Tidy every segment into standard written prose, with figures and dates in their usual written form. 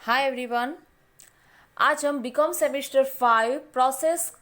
Hi everyone. आज हम BCom semester 5 process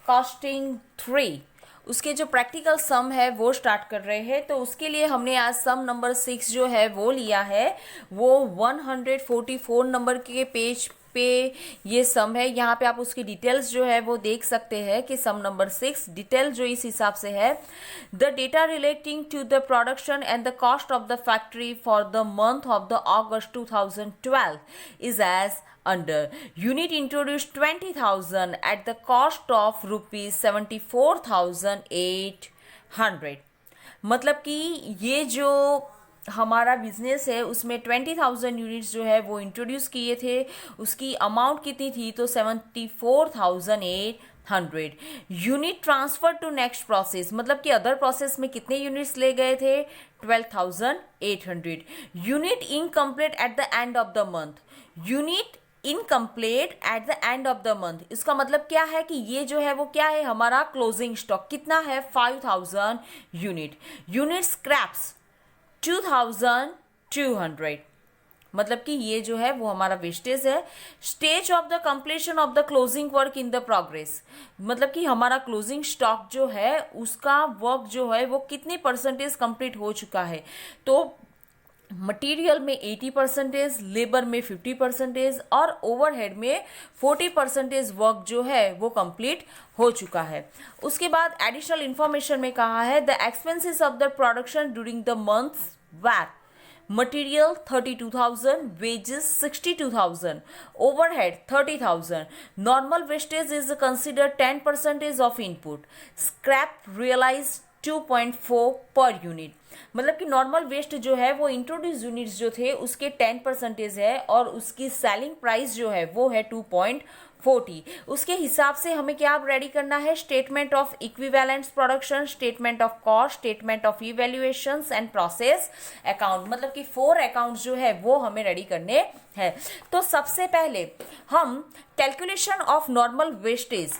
costing 3 उसके जो प्रैक्टिकल सम है वो स्टार्ट कर रहे हैं। तो उसके लिए हमने आज सम नंबर 6 जो है वो लिया है। वो 144 नंबर के पेज पे ये सम है। यहाँ पे आप उसकी डिटेल्स जो है वो देख सकते हैं कि सम नंबर 6 डिटेल जो इस हिसाब से है। The data relating to the production and the cost of the factory for the month of the August 2012 is as under. Unit introduced 20,000 at the cost of rupees 74,800. मतलब कि ये जो हमारा बिजनेस है उसमें 20,000 यूनिट्स जो है वो इंट्रोड्यूस किए थे। उसकी अमाउंट कितनी थी तो 74,800। Unit transfer to next process मतलब कि अदर प्रोसेस में कितने यूनिट्स ले गए थे 12,800। Unit incomplete at the end of the month. Unit incomplete at the end of the month इसका मतलब क्या है कि ये जो है वो क्या है हमारा क्लोजिंग स्टॉक कितना है 5,000 यूनिट। यूनिट स्क्रैप्स 2,200 मतलब कि ये जो है वो हमारा वेस्टेज है। Stage of the completion of the closing work in the progress मतलब कि हमारा क्लोजिंग स्टॉक जो है उसका वर्क जो है वो कितने परसेंटेज कंप्लीट हो चुका है। तो मटेरियल में 80%, लेबर में 50% और ओवरहेड में 40% वर्क जो है वो कंप्लीट हो चुका है। उसके बाद एडिशनल इंफॉर्मेशन में कहा है the expenses of the production during the months were material 32,000, wages 62,000, overhead 30,000. Normal wastage is considered 10% of input. Scrap realized 2.4 per unit मतलब कि नॉर्मल वेस्ट जो है वो इंट्रोड्यूस यूनिट्स जो थे उसके 10% है और उसकी सेलिंग प्राइस जो है वो है 2.40। उसके हिसाब से हमें क्या रेडी करना है statement of equivalent production, statement of cost, statement of evaluations and process account मतलब कि 4 अकाउंट जो है वो हमें रेडी करने हैं। तो सबसे पहले हम कैलकुलेशन ऑफ नॉर्मल वेस्टेज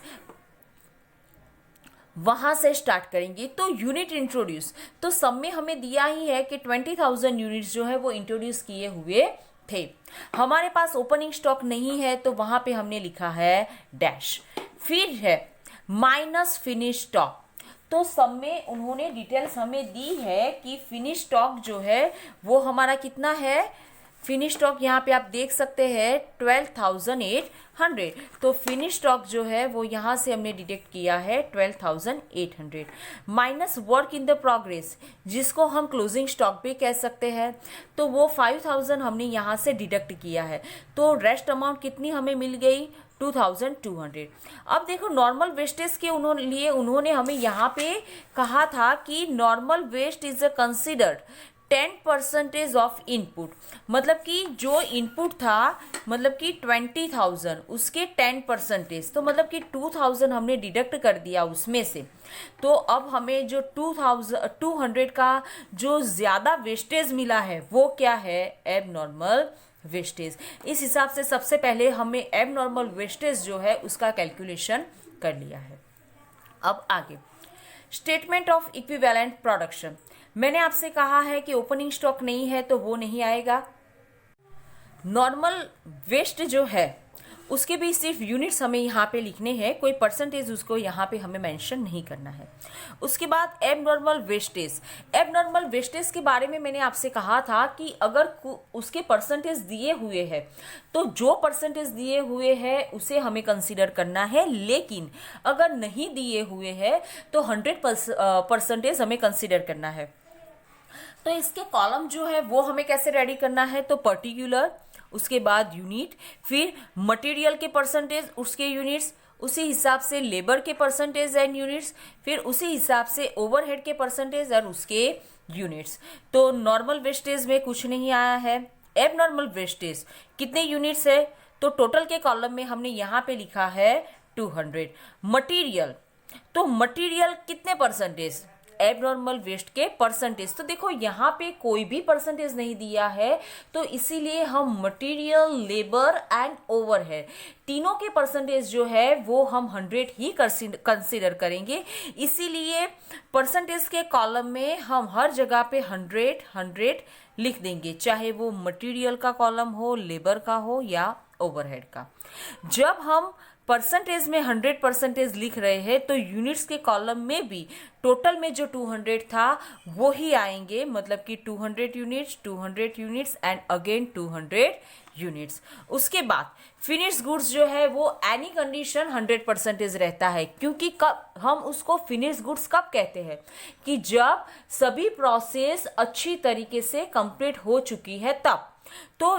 वहां से स्टार्ट करेंगे। तो यूनिट इंट्रोड्यूस तो सब में हमें दिया ही है कि 20,000 यूनिट्स जो है वो इंट्रोड्यूस किए हुए थे। हमारे पास ओपनिंग स्टॉक नहीं है तो वहां पे हमने लिखा है डैश। फिर है माइनस फिनिश स्टॉक। तो सब में उन्होंने डिटेल्स हमें दी है कि फिनिश स्टॉक जो है वो हमारा कितना है। फिनिश स्टॉक यहाँ पे आप देख सकते हैं 12,800। तो फिनिश स्टॉक जो है वो यहाँ से हमने डिटेक्ट किया है 12,800 minus work in the progress जिसको हम क्लोजिंग स्टॉक भी कह सकते हैं। तो वो 5,000 हमने यहाँ से डिडक्ट किया है। तो रेस्ट अमाउंट कितनी हमें मिल गई 2,200। अब देखो नॉर्मल वेस्टेज के उन्होंने हमें यहाँ पे कहा था कि normal waste is considered 10% of input मतलब कि जो इनपुट था मतलब कि 20,000 उसके 10% तो मतलब कि 2,000 हमने डिडक्ट कर दिया उसमें से। तो अब हमें जो 2,200 का जो ज़्यादा वेस्टेज मिला है वो क्या है एबनॉर्मल वेस्टेज। इस हिसाब से सबसे पहले हमें एबनॉर्मल वेस्टेज जो है उसका कैलकुलेशन कर लिया है। अब आगे स्टेटमेंट ऑफ इक्विवेलेंट प्रोडक्शन। मैंने आपसे कहा है कि ओपनिंग स्टॉक नहीं है तो वो नहीं आएगा। नॉर्मल वेस्ट जो है उसके भी सिर्फ यूनिट्स हमें यहाँ पे लिखने हैं, कोई परसेंटेज उसको यहाँ पे हमें मेंशन नहीं करना है। उसके बाद एबनॉर्मल वेस्टेज। एबनॉर्मल वेस्टेज के बारे में मैंने आपसे कहा था कि अगर उसके परसेंटेज दिए हुए हैं तो जो परसेंटेज दिए हुए हैं उसे हमें कंसीडर करना है, लेकिन अगर नहीं दिए हुए हैं तो 100% हमें कंसीडर करना है। तो इसके कॉलम जो है वो हमें कैसे रेडी करना है तो पर्टिकुलर, उसके बाद यूनिट, फिर मटेरियल के परसेंटेज उसके यूनिट्स, उसी हिसाब से लेबर के परसेंटेज एंड यूनिट्स, फिर उसी हिसाब से ओवरहेड के परसेंटेज और उसके यूनिट्स। तो नॉर्मल वेस्टेज में कुछ नहीं आया है। एबनॉर्मल वेस्टेज कितने यूनिट्स है तो टोटल के कॉलम में हमने यहाँ पे लिखा है 200। मटेरियल तो मटेरियल कितने परसेंटेज एबनॉर्मल वेस्ट के परसेंटेज। तो देखो यहाँ पे कोई भी परसेंटेज नहीं दिया है, तो इसीलिए हम मटेरियल, लेबर एंड ओवरहेड तीनों के परसेंटेज जो है वो हम 100 ही कंसीडर करेंगे। इसीलिए परसेंटेज के कॉलम में हम हर जगह पे 100 लिख देंगे, चाहे वो मटेरियल का कॉलम हो, लेबर का हो या ओवरहेड का। जब हम परसेंटेज में 100% लिख रहे हैं तो यूनिट्स के कॉलम में भी टोटल में जो 200 था वो ही आएंगे, मतलब कि 200 यूनिट्स एंड अगेन 200 यूनिट्स। उसके बाद फिनिश गुड्स जो है वो एनी कंडीशन 100% रहता है, क्योंकि कब हम उसको फिनिश गुड्स कब कहते हैं कि जब सभी प्रोसेस अच्छी तरीके से कंप्लीट हो चुकी है तब। तो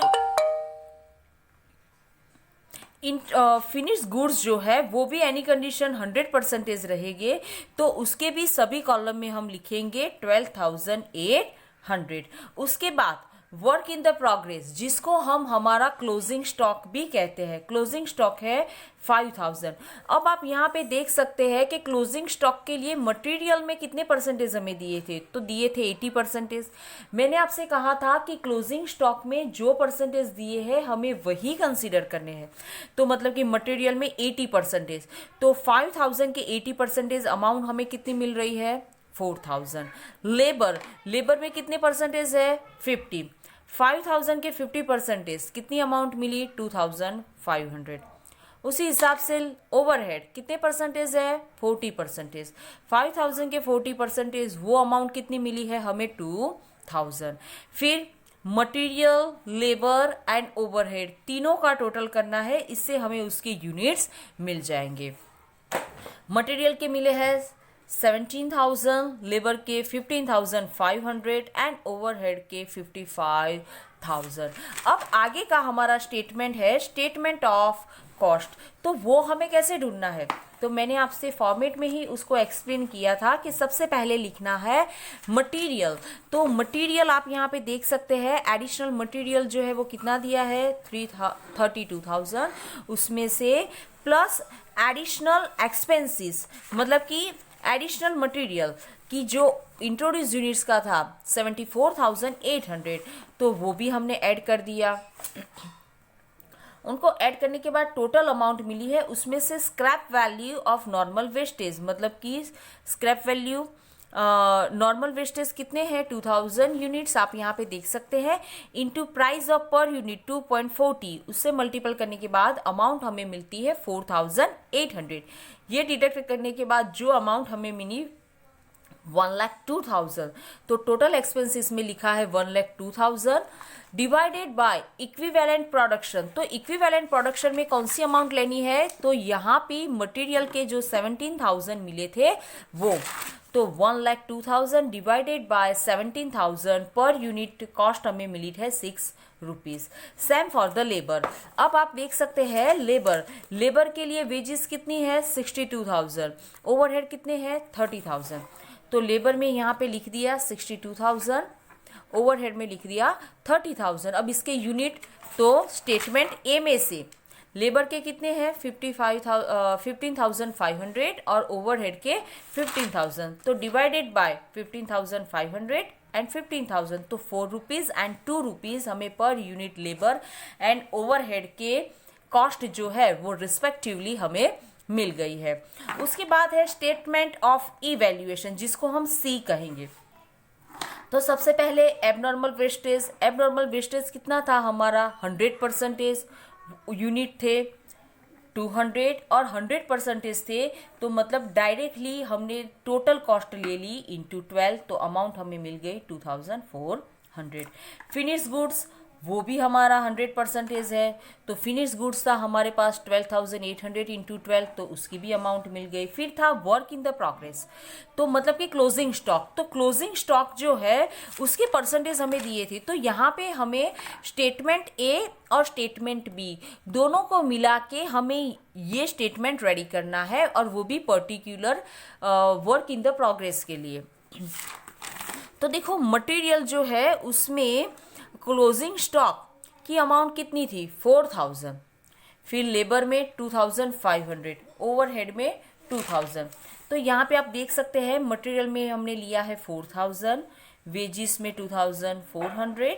इन फिनिश गुड्स जो है वो भी एनी कंडीशन 100% रहेंगे, तो उसके भी सभी कॉलम में हम लिखेंगे 12,800। उसके बाद वर्क इन द प्रोग्रेस, जिसको हम हमारा क्लोजिंग स्टॉक भी कहते हैं, क्लोजिंग स्टॉक है 5,000। अब आप यहाँ पे देख सकते हैं कि क्लोजिंग स्टॉक के लिए मटेरियल में कितने परसेंटेज हमें दिए थे, तो दिए थे 80%। मैंने आपसे कहा था कि क्लोजिंग स्टॉक में जो परसेंटेज दिए हैं हमें वही कंसीडर करने हैं, तो मतलब कि मटेरियल में 80%, तो 5,000 के 80% अमाउंट हमें कितनी मिल रही है, 4,000। लेबर में कितने परसेंटेज है, 50। 5,000 के 50% कितनी अमाउंट मिली, 2,500। उसी हिसाब से ओवरहेड कितने परसेंटेज है, 40%। 5,000 के 40% वो अमाउंट कितनी मिली है हमें, 2,000। फिर मटेरियल, लेबर एंड ओवरहेड तीनों का टोटल करना है, इससे हमें उसके यूनिट्स मिल जाएंगे। मटेरियल के मिले हैं 17,000, लेबर के 15,500 एंड ओवरहेड के 55,000। अब आगे का हमारा स्टेटमेंट है स्टेटमेंट ऑफ कॉस्ट। तो वो हमें कैसे ढूंढना है, तो मैंने आपसे फॉर्मेट में ही उसको एक्सप्लेन किया था कि सबसे पहले लिखना है मटेरियल। तो मटेरियल आप यहाँ पे देख सकते हैं, एडिशनल मटेरियल जो है वो कितना दिया है, 32,000। उसमें से प्लस एडिशनल एक्सपेंसेस, मतलब कि एडिशनल मटेरियल की जो इंट्रोड्यूस यूनिट्स का था 74,800, तो वो भी हमने ऐड कर दिया। उनको ऐड करने के बाद टोटल अमाउंट मिली है, उसमें से scrap value of normal wastage, मतलब कि स्क्रैप वैल्यू नॉर्मल वेस्टेज कितने हैं, 2,000 यूनिट्स आप यहाँ पे देख सकते हैं, into price of per unit 2.40, उससे मल्टीपल करने के बाद अमाउंट हमें मिलती है 4,800। ये डिडक्ट करने के बाद जो अमाउंट हमें मिली 1,02,000, तो टोटल एक्सपेंसेस में लिखा है 1,02,000 डिवाइडेड बाय इक्विवेलेंट प्रोडक्शन। तो इक्विवेलेंट प्रोडक्शन में कौन सी अमाउंट लेनी है, तो यहाँ पे मटेरियल के जो 17,000 मिले थे वो, तो 1,02,000 divided by 17,000 per unit cost हमें मिली है 6 rupees. Same for the labour. अब आप देख सकते हैं लेबर के लिए वेजेस कितनी है, 62,000, ओवरहेड कितने हैं, 30,000। तो लेबर में यहाँ पे लिख दिया 62,000, ओवरहेड में लिख दिया 30,000। अब इसके यूनिट, तो स्टेटमेंट ए में से लेबर के कितने हैं 15,500 और ओवरहेड के 15,000, तो डिवाइडेड बाय 15,500 एंड 15,000, तो 4 रुपीज एंड 2 रुपीज हमें per unit labour and overhead के कॉस्ट जो है वो रिस्पेक्टिवली हमें मिल गई है। उसके बाद है स्टेटमेंट ऑफ इवैल्यूएशन, जिसको हम सी कहेंगे। तो सबसे पहले एबनॉर्मल वेस्टेज कितना था हमारा, 100% यूनिट थे 200 और 100% थे, तो मतलब डायरेक्टली हमने टोटल कॉस्ट ले ली इंटू 12, तो अमाउंट हमें मिल गई 2,400। फिनिश गुड्स वो भी हमारा 100% है, तो फिनिश गुड्स था हमारे पास 12,800 इंटू 12, तो उसकी भी अमाउंट मिल गई। फिर था वर्क इन द प्रोग्रेस, तो मतलब कि क्लोजिंग स्टॉक। तो क्लोजिंग स्टॉक जो है उसके परसेंटेज हमें दिए थे, तो यहाँ पे हमें स्टेटमेंट ए और स्टेटमेंट बी दोनों को मिला के हमें ये स्टेटमेंट रेडी करना है, और वो भी particular work in the progress के लिए। तो देखो मटेरियल जो है उसमें क्लोजिंग स्टॉक की अमाउंट कितनी थी, 4,000। फिर लेबर में 2,500, ओवरहेड में 2000। तो यहाँ पे आप देख सकते हैं मटेरियल में हमने लिया है 4000, वेजिस में 2400,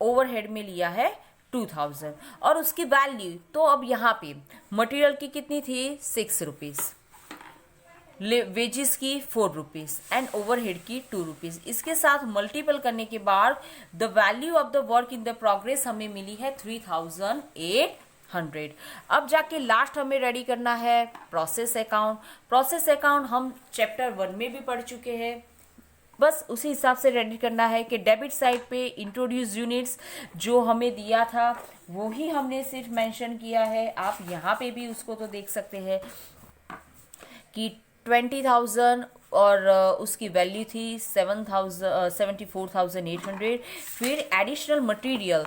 ओवरहेड में लिया है 2000 और उसकी वैल्यू तो अब यहाँ पे मटेरियल की कितनी थी 6 रुपीज़, वेजिस की 4 रुपीज़ एंड ओवरहेड की 2 रुपीज़। इसके साथ मल्टीपल करने के बाद the value of the work in the progress हमें मिली है 3800। अब जाके लास्ट हमें रेडी करना है प्रोसेस अकाउंट। प्रोसेस अकाउंट हम चैप्टर 1 में भी पढ़ चुके हैं, बस उसी हिसाब से रेडी करना है कि डेबिट साइड पे इंट्रोड्यूस यूनिट्स जो हमें दिया था वो ही हमने सिर्फ मेंशन किया है। आप यहाँ पे भी उसको तो देख सकते हैं कि 20,000 और उसकी वैल्यू थी 74,800। फिर एडिशनल मटेरियल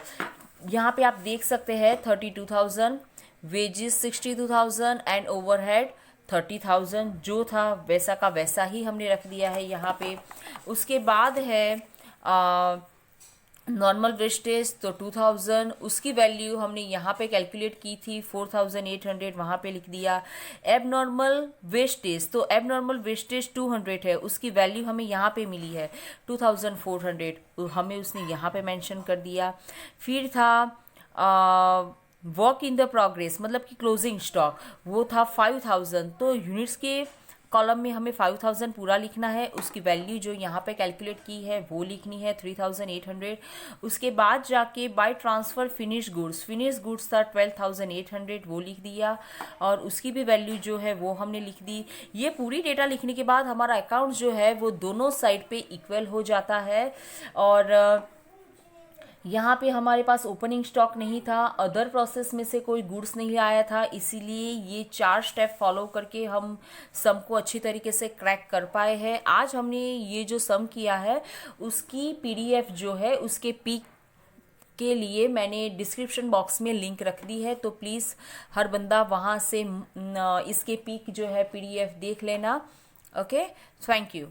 यहाँ पे आप देख सकते हैं 32,000, वेजेस 62,000 एंड ओवरहेड 30,000। जो था वैसा का वैसा ही हमने रख दिया है यहाँ पे। उसके बाद है नॉर्मल वेस्टेज तो 2000, उसकी वैल्यू हमने यहाँ पे कैलकुलेट की थी 4800, वहाँ पे लिख दिया। एबनॉर्मल वेस्टेज तो एबनॉर्मल वेस्टेज 200 है, उसकी वैल्यू हमें यहाँ पे मिली है 2400, तो हमें उसने यहाँ पे मेंशन कर दिया। फिर था वर्क इन द प्रोग्रेस मतलब कि क्लोजिंग स्टॉक, वो था 5000, तो यूनिट्स के कॉलम में हमें 5000 पूरा लिखना है। उसकी वैल्यू जो यहाँ पे कैलकुलेट की है वो लिखनी है 3800। उसके बाद जाके बाय ट्रांसफ़र फिनिश गुड्स था 12800, वो लिख दिया और उसकी भी वैल्यू जो है वो हमने लिख दी। ये पूरी डेटा लिखने के बाद हमारा अकाउंट जो है वो दोनों साइड पे इक्वल हो जाता है। और यहाँ पे हमारे पास ओपनिंग स्टॉक नहीं था, अदर प्रोसेस में से कोई गुड्स नहीं आया था, इसीलिए ये 4 स्टेप फॉलो करके हम सम को अच्छी तरीके से क्रैक कर पाए हैं। आज हमने ये जो सम किया है उसकी पीडीएफ जो है उसके पीक के लिए मैंने डिस्क्रिप्शन बॉक्स में लिंक रख दी है, तो प्लीज़ हर बंदा वहाँ से इसके पीक जो है पीडीएफ देख लेना। Okay, thank you.